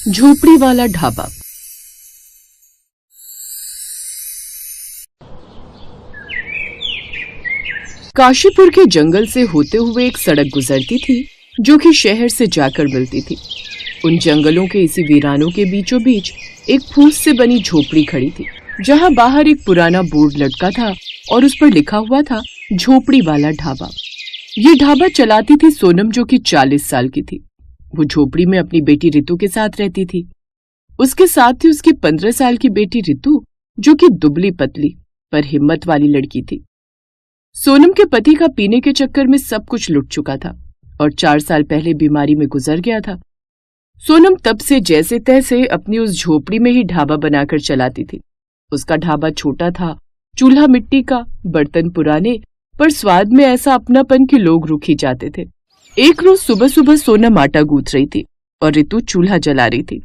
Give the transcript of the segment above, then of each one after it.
झोपड़ी वाला ढाबा। काशीपुर के जंगल से होते हुए एक सड़क गुजरती थी जो कि शहर से जाकर मिलती थी। उन जंगलों के इसी वीरानों के बीचों बीच एक फूस से बनी झोपड़ी खड़ी थी, जहां बाहर एक पुराना बोर्ड लटका था और उस पर लिखा हुआ था झोपड़ी वाला ढाबा। ये ढाबा चलाती थी सोनम, जो कि 40 साल की थी। वो झोपड़ी में अपनी बेटी रितु के साथ रहती थी। उसके साथ थी उसकी 15 साल की बेटी रितु, जो कि दुबली पतली पर हिम्मत वाली लड़की थी। सोनम के पति का पीने के चक्कर में सब कुछ लुट चुका था और 4 साल पहले बीमारी में गुजर गया था। सोनम तब से जैसे तैसे अपनी उस झोपड़ी में ही ढाबा बनाकर चलाती थी। उसका ढाबा छोटा था, चूल्हा मिट्टी का, बर्तन पुराने, पर स्वाद में ऐसा अपनापन कि लोग रुक ही जाते थे। एक रोज सुबह सुबह सोनम आटा गूंथ रही थी और रितु चूल्हा जला रही थी।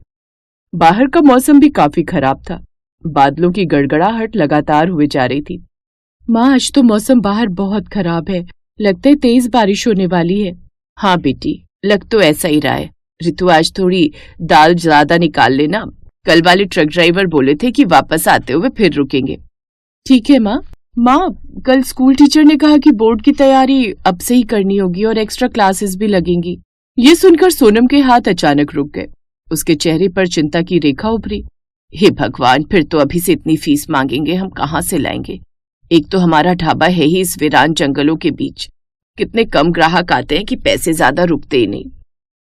बाहर का मौसम भी काफी खराब था। बादलों की गड़गड़ाहट लगातार हुए जा रही थी। माँ, आज तो मौसम बाहर बहुत खराब है, लगता है तेज बारिश होने वाली है। हाँ बेटी, लग तो ऐसा ही रहा है। रितु, आज थोड़ी दाल ज्यादा निकाल लेना, कल वाले ट्रक ड्राइवर बोले थे कि वापस आते हुए फिर रुकेंगे। ठीक है माँ। माँ, कल स्कूल टीचर ने कहा कि बोर्ड की तैयारी अब से ही करनी होगी और एक्स्ट्रा क्लासेस भी लगेंगी। ये सुनकर सोनम के हाथ अचानक रुक गए। उसके चेहरे पर चिंता की रेखा उभरी। हे भगवान, फिर तो अभी से इतनी फीस मांगेंगे, हम कहाँ से लाएंगे? एक तो हमारा ढाबा है ही इस वीरान जंगलों के बीच। कितने कम ग्राहक आते हैं कि पैसे ज्यादा रुकते ही नहीं।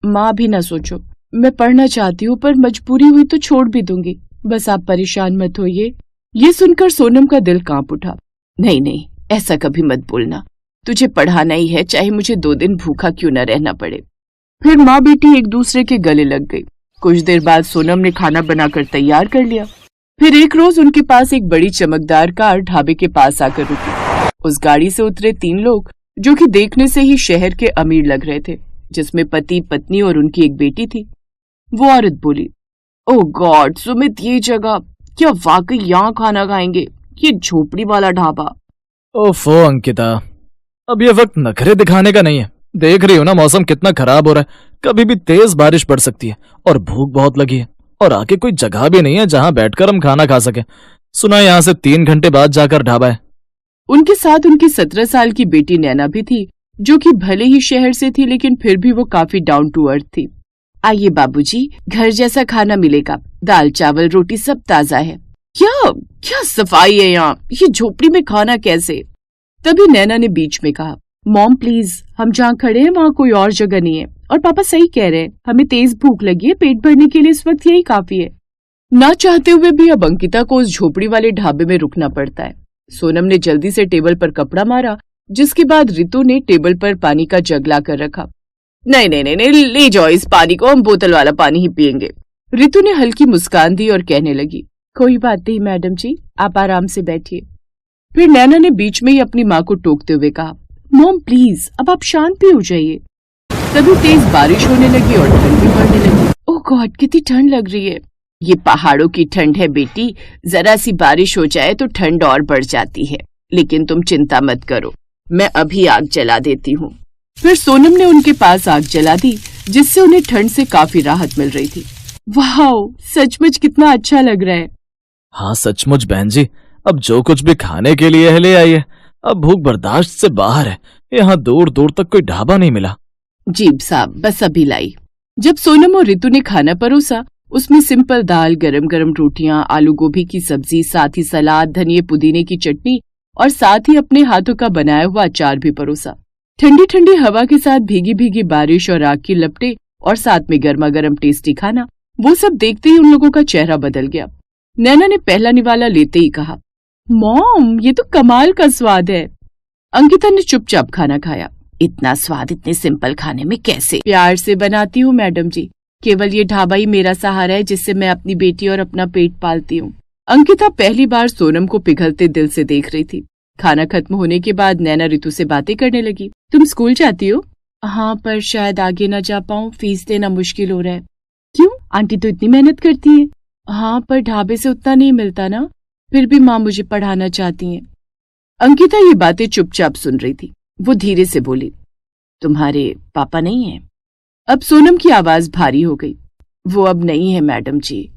माँ भी ना सोचो, मैं पढ़ना चाहती हूँ, पर मजबूरी हुई तो छोड़ भी दूंगी। बस आप परेशान मत होइए। ये सुनकर सोनम का दिल कांप उठा। नहीं नहीं, ऐसा कभी मत बोलना। तुझे पढ़ाना ही है, चाहे मुझे 2 दिन भूखा क्यों न रहना पड़े। फिर माँ बेटी एक दूसरे के गले लग गई। कुछ देर बाद सोनम ने खाना बनाकर तैयार कर लिया। फिर एक रोज उनके पास एक बड़ी चमकदार कार ढाबे के पास आकर रुकी। उस गाड़ी से उतरे 3 लोग, जो कि देखने से ही शहर के अमीर लग रहे थे, जिसमें पति, पत्नी और उनकी एक बेटी थी। वो औरत बोली, ओह गॉड सुमित, ये जगह, क्या वाकई यहाँ खाना खाएंगे? ये झोपड़ी वाला ढाबा। ओफो अंकिता, अब ये वक्त नखरे दिखाने का नहीं है। देख रही हो ना मौसम कितना खराब हो रहा है, कभी भी तेज बारिश पड़ सकती है और भूख बहुत लगी है और आगे कोई जगह भी नहीं है जहां बैठकर हम खाना खा सके। सुना है यहाँ से 3 घंटे बाद जाकर ढाबा है। उनके साथ उनकी 17 साल की बेटी नैना भी थी, जो कि भले ही शहर से थी लेकिन फिर भी वो काफी डाउन टू अर्थ थी। आइए बाबूजी, घर जैसा खाना मिलेगा, दाल चावल रोटी सब ताजा है। क्या क्या सफाई है यहाँ, ये झोपड़ी में खाना कैसे? तभी नैना ने बीच में कहा, मॉम प्लीज, हम जहाँ खड़े हैं वहाँ कोई और जगह नहीं है, और पापा सही कह रहे हैं, हमें तेज भूख लगी है, पेट भरने के लिए इस वक्त यही काफी है। ना चाहते हुए भी अब अंकिता को उस झोपड़ी वाले ढाबे में रुकना पड़ता है। सोनम ने जल्दी से टेबल पर कपड़ा मारा, जिसके बाद रितु ने टेबल पर पानी का जग ला कर रखा। नहीं नहीं नहीं नहीं, ले जाओ इस पानी को, हम बोतल वाला पानी ही पियेंगे। रितु ने हल्की मुस्कान दी और कहने लगी, कोई बात नहीं मैडम जी, आप आराम से बैठिए। फिर नैना ने बीच में ही अपनी माँ को टोकते हुए कहा, मॉम प्लीज, अब आप शांत भी हो जाइए। तभी तेज बारिश होने लगी और ठंड भी बढ़ने लगी। ओह गॉड, कितनी ठंड लग रही है। ये पहाड़ों की ठंड है बेटी, जरा सी बारिश हो जाए तो ठंड और बढ़ जाती है, लेकिन तुम चिंता मत करो, मैं अभी आग जला देती हूँ। फिर सोनम ने उनके पास आग जला दी, जिससे उन्हें ठंड से काफी राहत मिल रही थी। वाह, सचमुच कितना अच्छा लग रहा है। हाँ सचमुच बहन जी, अब जो कुछ भी खाने के लिए है ले आइए, अब भूख बर्दाश्त से बाहर है। यहाँ दूर दूर तक कोई ढाबा नहीं मिला। जी साहब, बस अभी लाई। जब सोनम और रितु ने खाना परोसा, उसमें सिंपल दाल, गरम गरम रोटियां, आलू गोभी की सब्जी, साथ ही सलाद, धनिये पुदीने की चटनी और साथ ही अपने हाथों का बनाया हुआ अचार भी परोसा। ठंडी ठंडी हवा के साथ भीगी भीगी बारिश और आग की लपटें और साथ में गर्मा गर्म टेस्टी खाना, वो सब देखते ही उन लोगों का चेहरा बदल गया। नैना ने पहला निवाला लेते ही कहा, मॉम ये तो कमाल का स्वाद है। अंकिता ने चुपचाप खाना खाया। इतना स्वाद इतने सिंपल खाने में कैसे? प्यार से बनाती हूँ मैडम जी, केवल ये ढाबा ही मेरा सहारा है जिससे मैं अपनी बेटी और अपना पेट पालती हूँ। अंकिता पहली बार सोनम को पिघलते दिल से देख रही थी। खाना खत्म होने के बाद नैना रितु से बातें करने लगी। तुम स्कूल जाती हो? हाँ, पर शायद आगे न जा पाऊँ, फीस देना मुश्किल हो रहा है। क्यों? आंटी तो इतनी मेहनत करती है। हाँ, पर ढाबे से उतना नहीं मिलता ना, फिर भी माँ मुझे पढ़ाना चाहती हैं। अंकिता ये बातें चुपचाप सुन रही थी। वो धीरे से बोली, तुम्हारे पापा नहीं हैं? अब सोनम की आवाज भारी हो गई। वो अब नहीं है मैडम जी।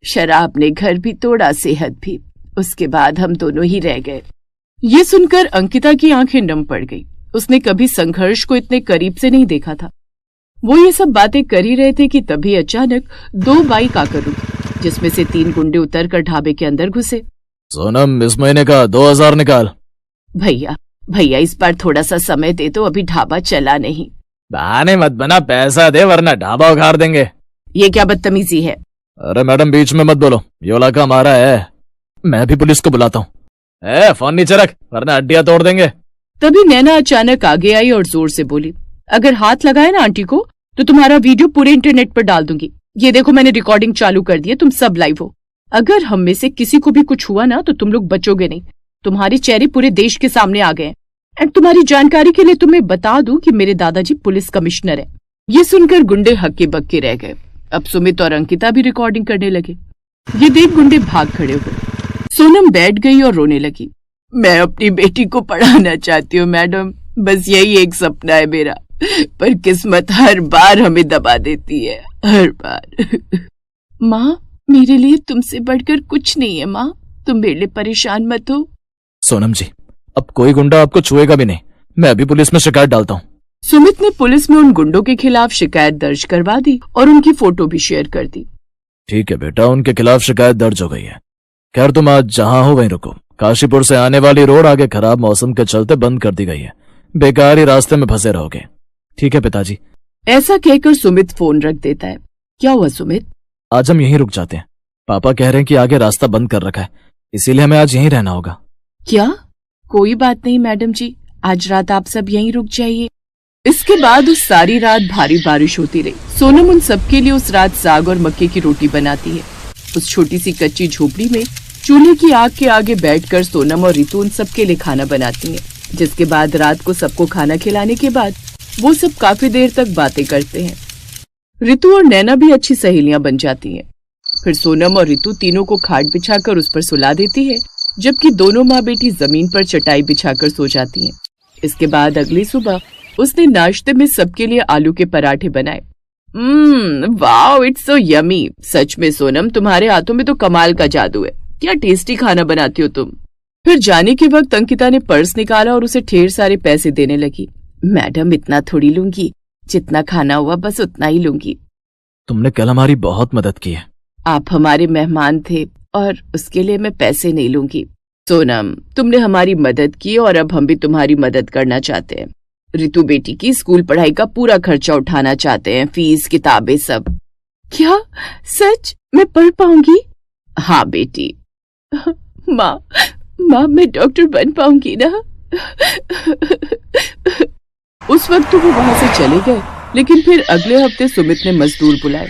शराब ने घर भी तोड़ा, सेहत भी। उसके बाद हम दोनों ही रह गए। ये सुनकर अंकिता की आंखें नम पड़ गई। उसने कभी संघर्ष को इतने करीब से नहीं देखा था। वो ये सब बातें कर ही रहे थे कि तभी अचानक 2 बाइक आकर रुकी, जिसमें से 3 गुंडे उतरकर ढाबे के अंदर घुसे। सोनम, इस महीने का 2000 निकाल। भैया इस बार थोड़ा सा समय दे दो, अभी ढाबा चला नहीं। बहाने मत बना, पैसा दे वरना ढाबा उखाड़ देंगे। ये क्या बदतमीजी है? अरे मैडम, बीच में मत बोलो, ये इलाका हमारा है। मैं भी पुलिस को बुलाता हूँ। फोन नीचे रख वरना हड्डियां तोड़ देंगे। तभी नैना अचानक आगे आई और जोर से बोली, अगर हाथ लगाए ना आंटी को तो तुम्हारा वीडियो पूरे इंटरनेट पर डाल दूंगी। ये देखो, मैंने रिकॉर्डिंग चालू कर दी है, तुम सब लाइव हो। अगर हम में से किसी को भी कुछ हुआ ना तो तुम लोग बचोगे नहीं। तुम्हारे चेहरे पूरे देश के सामने आ गए हैं। एंड तुम्हारी जानकारी के लिए तुम्हें बता दूं कि मेरे दादाजी पुलिस कमिश्नर है। ये सुनकर गुंडे हक्के बक्के रह गए। अब सुमित और अंकिता भी रिकॉर्डिंग करने लगे। ये देख गुंडे भाग खड़े हुए। सोनम बैठ गई और रोने लगी। मैं अपनी बेटी को पढ़ाना चाहती हूँ मैडम, बस यही एक सपना है मेरा, पर किस्मत हर बार हमें दबा देती है, हर बार। माँ, मेरे लिए तुमसे बढ़कर कुछ नहीं है माँ, तुम मेरे लिए परेशान मत हो। सोनम जी, अब कोई गुंडा आपको छुएगा भी नहीं। मैं अभी पुलिस में शिकायत डालता हूँ। सुमित ने पुलिस में उन गुंडों के खिलाफ शिकायत दर्ज करवा दी और उनकी फोटो भी शेयर कर दी। ठीक है बेटा, उनके खिलाफ शिकायत दर्ज हो गई है। खैर, तुम आज जहाँ हो वहीं रुको। काशीपुर से आने वाली रोड आगे खराब मौसम के चलते बंद कर दी गई है। बेकार ही रास्ते में फंसे रहोगे। ठीक है पिताजी। ऐसा कहकर सुमित फोन रख देता है। क्या हुआ सुमित? आज हम यहीं रुक जाते हैं। पापा कह रहे हैं कि आगे रास्ता बंद कर रखा है, इसीलिए हमें आज यहीं रहना होगा। क्या? कोई बात नहीं मैडम जी, आज रात आप सब यहीं रुक जाइए। इसके बाद उस सारी रात भारी बारिश होती रही। सोनम उन सबके लिए उस रात साग और मक्के की रोटी बनाती है। उस छोटी सी कच्ची झोपड़ी में चूल्हे की आग के आगे बैठकर सोनम और रितु उन सबके लिए खाना बनाती हैं। जिसके बाद रात को सबको खाना खिलाने के बाद वो सब काफी देर तक बातें करते हैं। रितु और नैना भी अच्छी सहेलियां बन जाती हैं। फिर सोनम और रितु तीनों को खाट बिछाकर उस पर सुला देती है, जबकि दोनों माँ बेटी जमीन पर चटाई बिछाकर सो जाती हैं। इसके बाद अगली सुबह उसने नाश्ते में सबके लिए आलू के पराठे बनाए। Wow, it's so yummy. सच में सोनम, तुम्हारे हाथों में तो कमाल का जादू है। क्या टेस्टी खाना बनाती हो तुम। फिर जाने के वक्त अंकिता ने पर्स निकाला और उसे ढेर सारे पैसे देने लगी। मैडम, इतना थोड़ी लूंगी, जितना खाना हुआ बस उतना ही लूंगी। तुमने कल हमारी बहुत मदद की है। आप हमारे मेहमान थे और उसके लिए मैं पैसे नहीं लूंगी। सोनम, तुमने हमारी मदद की और अब हम भी तुम्हारी मदद करना चाहते हैं। रितु बेटी की स्कूल पढ़ाई का पूरा खर्चा उठाना चाहते हैं, फीस, किताबें, सब। क्या सच? मैं पढ़ पाऊंगी? हाँ बेटी। माँ, मैं डॉक्टर बन पाऊंगी ना? उस वक्त तो वो वहां से चले गए, लेकिन फिर अगले हफ्ते सुमित ने मजदूर बुलाए।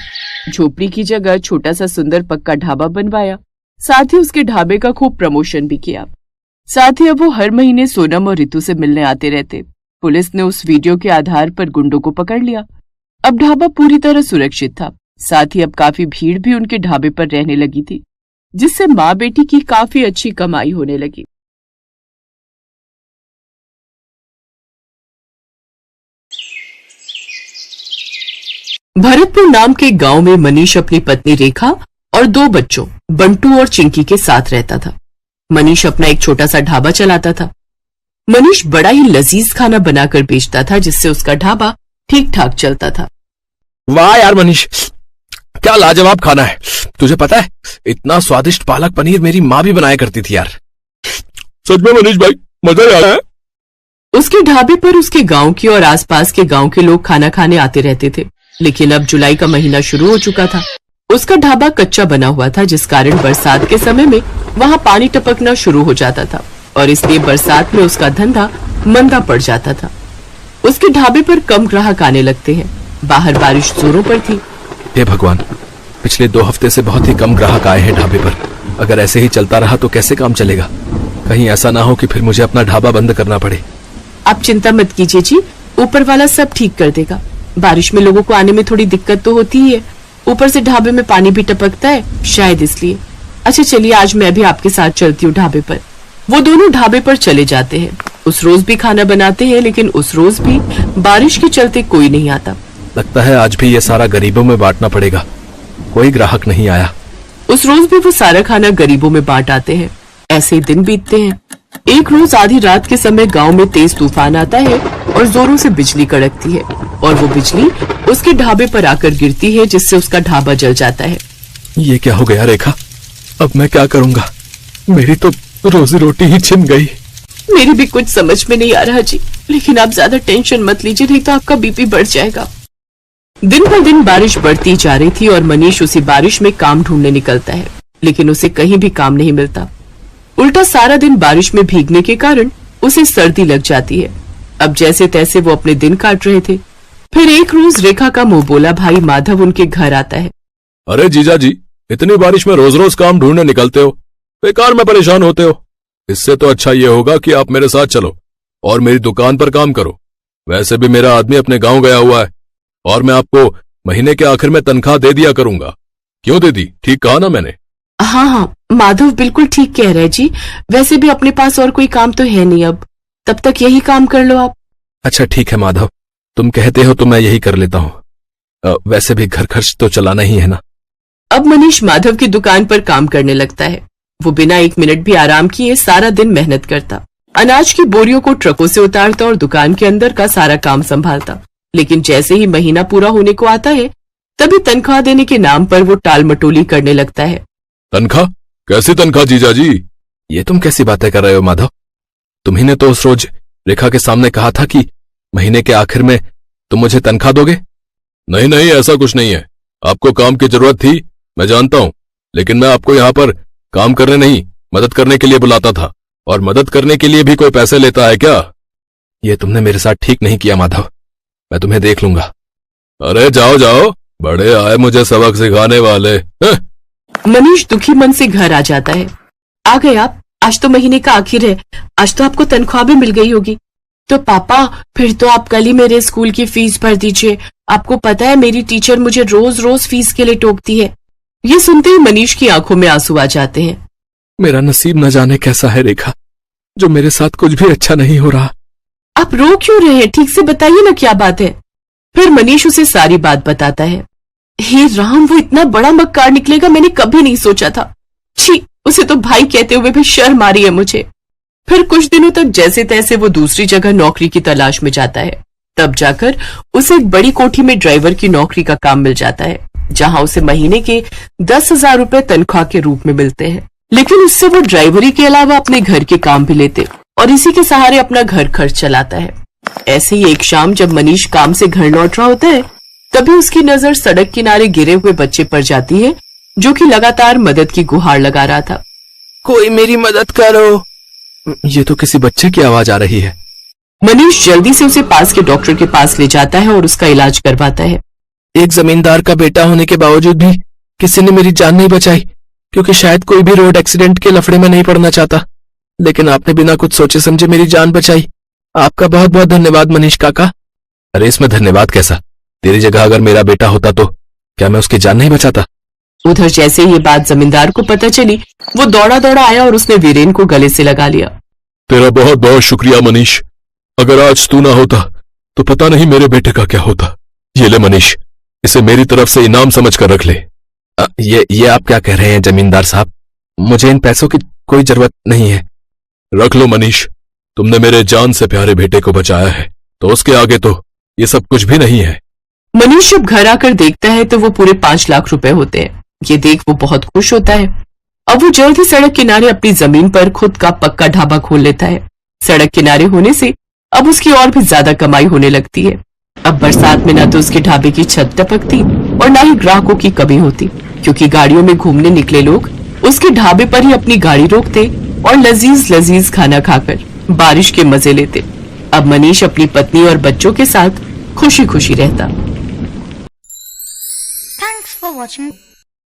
झोपड़ी की जगह छोटा सा सुंदर पक्का ढाबा बनवाया। साथ ही उसके ढाबे का खूब प्रमोशन भी किया। साथ ही अब वो हर महीने सोनम और रितु से मिलने आते रहते। पुलिस ने उस वीडियो के आधार पर गुंडों को पकड़ लिया। अब ढाबा पूरी तरह सुरक्षित था। साथ ही अब काफी भीड़ भी उनके ढाबे पर रहने लगी थी, जिससे माँ बेटी की काफी अच्छी कमाई होने लगी। भरतपुर नाम के गांव में मनीष अपनी पत्नी रेखा और 2 बच्चों बंटू और चिंकी के साथ रहता था। मनीष अपना एक छोटा सा ढाबा चलाता था। मनीष बड़ा ही लजीज खाना बनाकर बेचता था, जिससे उसका ढाबा ठीक ठाक चलता था। वाह यार मनीष, क्या लाजवाब खाना है। तुझे पता है, इतना स्वादिष्ट पालक पनीर मेरी माँ भी बनाया करती थी यार। सच में मनीष भाई, मजा आ रहा है। उसके ढाबे पर उसके गांव के और आसपास के गांव के लोग खाना खाने आते रहते थे। लेकिन अब जुलाई का महीना शुरू हो चुका था। उसका ढाबा कच्चा बना हुआ था, जिस कारण बरसात के समय में वहाँ पानी टपकना शुरू हो जाता था और इसलिए बरसात में उसका धंधा मंदा पड़ जाता था। उसके ढाबे पर कम ग्राहक आने लगते हैं। बाहर बारिश जोरों पर थी। हे भगवान, पिछले 2 हफ्ते से बहुत ही कम ग्राहक आए हैं ढाबे पर। अगर ऐसे ही चलता रहा तो कैसे काम चलेगा। कहीं ऐसा ना हो कि फिर मुझे अपना ढाबा बंद करना पड़े। आप चिंता मत कीजिए जी, ऊपर वाला सब ठीक कर देगा। बारिश में लोगों को आने में थोड़ी दिक्कत तो होती ही है, ऊपर से ढाबे में पानी भी टपकता है, शायद इसलिए। अच्छा चलिए, आज मैं भी आपके साथ चलती हूँ ढाबे पर। वो दोनों ढाबे पर चले जाते हैं। उस रोज भी खाना बनाते हैं, लेकिन उस रोज भी बारिश के चलते कोई नहीं आता। लगता है आज भी ये सारा गरीबों में बांटना पड़ेगा। कोई ग्राहक नहीं आया। उस रोज भी वो सारा खाना गरीबों में बांट आते हैं। ऐसे ही दिन बीतते हैं। एक रोज आधी रात के समय गांव में तेज तूफान आता है और जोरों से बिजली कड़कती है और वो बिजली उसके ढाबे पर आकर गिरती है, जिससे उसका ढाबा जल जाता है। ये क्या हो गया रेखा? अब मैं क्या करूंगा? मेरी तो रोजी रोटी ही छिन गई। मेरी भी कुछ समझ में नहीं आ रहा जी, लेकिन आप ज्यादा टेंशन मत लीजिए, नहीं तो आपका बीपी बढ़ जाएगा। दिन पर दिन बारिश बढ़ती जा रही थी और मनीष उसी बारिश में काम ढूंढने निकलता है, लेकिन उसे कहीं भी काम नहीं मिलता। उल्टा सारा दिन बारिश में भीगने के कारण उसे सर्दी लग जाती है। अब जैसे तैसे वो अपने दिन काट रहे थे। फिर एक रोज रेखा का मुंह बोला भाई माधव उनके घर आता है। अरे जीजा जी, इतनी बारिश में रोज रोज काम ढूंढने निकलते हो, बेकार में परेशान होते हो। इससे तो अच्छा ये होगा कि आप मेरे साथ चलो और मेरी दुकान पर काम करो। वैसे भी मेरा आदमी अपने गांव गया हुआ है और मैं आपको महीने के आखिर में तनख्वाह दे दिया करूंगा। क्यों दे दी? ठीक कहा ना मैंने? हाँ, माधव बिल्कुल ठीक कह रहे जी। वैसे भी अपने पास और कोई काम तो है नहीं, अब तब तक यही काम कर लो आप। अच्छा ठीक है माधव, तुम कहते हो तो मैं यही कर लेता हूँ। वैसे भी घर खर्च तो चलाना ही है ना। अब मनीष माधव की दुकान पर काम करने लगता है। वो बिना एक मिनट भी आराम किए सारा दिन मेहनत करता, अनाज की बोरियों को ट्रकों से उतारता और दुकान के अंदर का सारा काम संभालता। लेकिन जैसे ही महीना पूरा होने को आता है, तभी तनख्वाह देने के नाम पर वो टाल मटोली करने लगता है। तनख्वाह? कैसी तनख्वाह जीजा जी? ये तुम कैसी बातें कर रहे हो माधव? तुम्ही ने तो उस रोज रेखा के सामने कहा था कि महीने के आखिर में तुम मुझे तनख्वाह दोगे। नहीं नहीं, ऐसा कुछ नहीं है। आपको काम की जरूरत थी, मैं जानता हूँ, लेकिन मैं आपको यहाँ पर काम करने नहीं, मदद करने के लिए बुलाता था। और मदद करने के लिए भी कोई पैसे लेता है क्या? ये तुमने मेरे साथ ठीक नहीं किया माधव, मैं तुम्हें देख लूंगा। अरे जाओ जाओ, बड़े आए मुझे सबक सिखाने वाले। मनीष दुखी मन से घर आ जाता है। आ गए आप? आज तो महीने का आखिर है, आज तो आपको तनख्वाह भी मिल गई होगी। तो पापा फिर तो आप कल ही मेरे स्कूल की फीस भर दीजिए। आपको पता है मेरी टीचर मुझे रोज रोज फीस के लिए टोकती है। ये सुनते ही मनीष की आंखों में आंसू आ जाते हैं। मेरा नसीब न जाने कैसा है रेखा, जो मेरे साथ कुछ भी अच्छा नहीं हो रहा। आप रो क्यों रहे हैं? ठीक से बताइए ना क्या बात है। फिर मनीष उसे सारी बात बताता है। हे राम, वो इतना बड़ा मक्कार निकलेगा मैंने कभी नहीं सोचा था। छी, उसे तो भाई कहते हुए भी शर्म आ रही है मुझे। फिर कुछ दिनों तक जैसे तैसे वो दूसरी जगह नौकरी की तलाश में जाता है। तब जाकर उसे एक बड़ी कोठी में ड्राइवर की नौकरी का काम मिल जाता है, जहां उसे महीने के 10,000 रुपए तनख्वाह के रूप में मिलते हैं। लेकिन उससे वो ड्राइवरी के अलावा अपने घर के काम भी लेते और इसी के सहारे अपना घर खर्च चलाता है। ऐसे ही एक शाम जब मनीष काम से घर लौट रहा होता है, तभी उसकी नजर सड़क किनारे गिरे हुए बच्चे पर जाती है, जो कि लगातार मदद की गुहार लगा रहा था। कोई मेरी मदद करो। ये तो किसी बच्चे की आवाज आ रही है। मनीष जल्दी से उसे पास के डॉक्टर के पास ले जाता है और उसका इलाज करवाता है। एक जमींदार का बेटा होने के बावजूद भी किसी ने मेरी जान नहीं बचाई, क्योंकि शायद कोई भी रोड एक्सीडेंट के लफड़े में नहीं पड़ना चाहता। लेकिन आपने बिना कुछ सोचे समझे मेरी जान बचाई। आपका बहुत बहुत धन्यवाद मनीष काका। अरे इसमें धन्यवाद कैसा? तेरी जगह अगर मेरा बेटा होता तो क्या मैं उसकी जान नहीं बचाता? उधर जैसे ये बात जमींदार को पता चली, वो दौड़ा दौड़ा आया और उसने वीरेन को गले से लगा लिया। तेरा बहुत बहुत शुक्रिया मनीष। अगर आज तू ना होता तो पता नहीं मेरे बेटे का क्या होता। ये ले मनीष, इसे मेरी तरफ से इनाम समझ कर रख ले। ये आप क्या कह रहे हैं जमींदार साहब? मुझे इन पैसों की कोई जरूरत नहीं है। रख लो मनीष, तुमने मेरे जान से प्यारे बेटे को बचाया है, तो उसके आगे तो ये सब कुछ भी नहीं है। मनीष जब घर आकर देखता है तो वो पूरे 5 लाख रुपए होते हैं। ये देख वो बहुत खुश होता है। अब वो जल्द ही सड़क किनारे अपनी जमीन पर खुद का पक्का ढाबा खोल लेता है। सड़क किनारे होने से अब उसकी और भी ज्यादा कमाई होने लगती है। अब बरसात में न तो उसके ढाबे की छत टपकती और न ही ग्राहकों की कमी होती, क्योंकि गाड़ियों में घूमने निकले लोग उसके ढाबे पर ही अपनी गाड़ी रोकते और लजीज लजीज खाना खाकर बारिश के मजे लेते। अब मनीष अपनी पत्नी और बच्चों के साथ खुशी खुशी रहता। Thanks for watching.